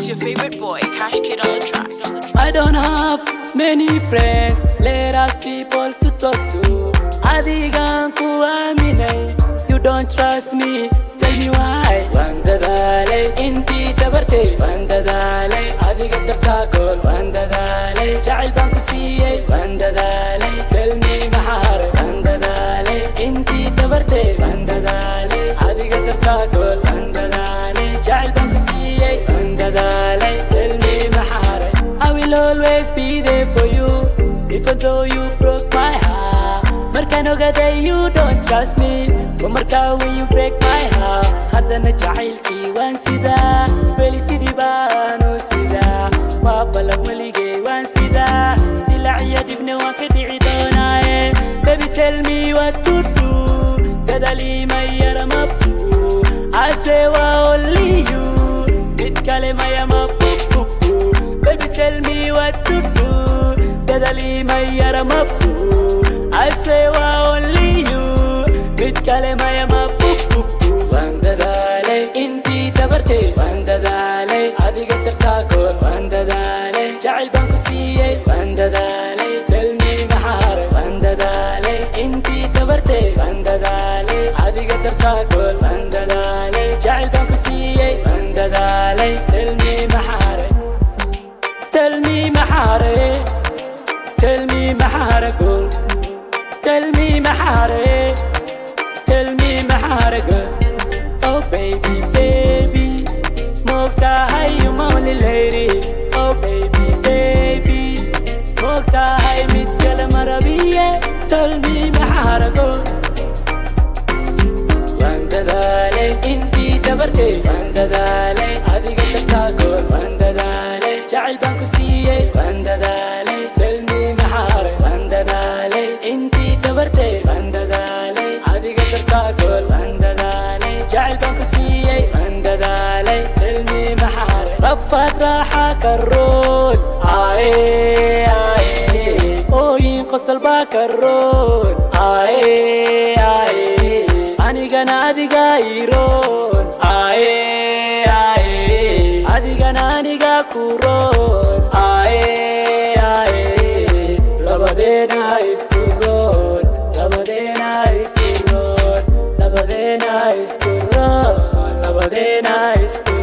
It's your favorite boy, Cash Kid on the track. I don't have many friends, let us people to talk to. Adigan ku aminay, you don't trust me, tell me why. Dadalay, inti tabarte. Dadalay, adiga tabtakol. Dadalay, jacayl baan ku siiyey. Dadalay, tell me maxaar. Dadalay, inti tabarte. Dadalay, adiga tabtakol. Dadalay, jacayl baan ku siiyey. Dadalay, tell me maxaar. I will always be there for you, even though you broke my heart. Markaan ogaday you don't trust me, wa markaa when you break my heart. Haddana jacaylkii waan sidaa, weli sidii baanu sidaa. Waa ballan weligay waan sidaa, silaaciya dhibna waan ka dhici doonaaye. Baby tell me what to do, dadalii mayara mabuu. I swear waa only you, mid kale maya mabuu. Baby tell me what to do, dadalii mayara mabuu. I swear waa only you, mid kale maya mabuu. Dadalay, inti tabarte. Dadalay, adiga tabtakol. Dadalay, jacayl baan ku siiyey. Dadalay, tell me maxaar. Dadalay, inti tabarte. Dadalay, adiga tabtakol. Dadalay, jacayl baan ku siiyey. Dadalay, tell me maxaar. Tell me maxaar. Tell me maxaar gol. Tell me maxaar. Tell me maxaar gol. Oh baby, baby, mogtahay yung only lady. Oh baby, baby, mogtahay mid kala marabiye. Tell me maxaar gol. Dadalay, inti tabarte. Dadalay, adiga tabtakol. Dadalay, jacayl baan ku siiyey. Dadalay, tell me maxaar. Dadalay, inti tabarte. Dadalay, adiga tabtakol. Dadalay, jacayl baan ku siiyey. Dadalay, tell me maxaar. Rafaad raaxa karoon, aaye aaye. Ooyin qosol baa karoon, aaye aaye. Anigana adiga iroon, aaye aaye. Adigana aniga kuroon, aaye aaye. Labadeena isku roon, labadeena isku roon, labadeena isku roon, labadeena isku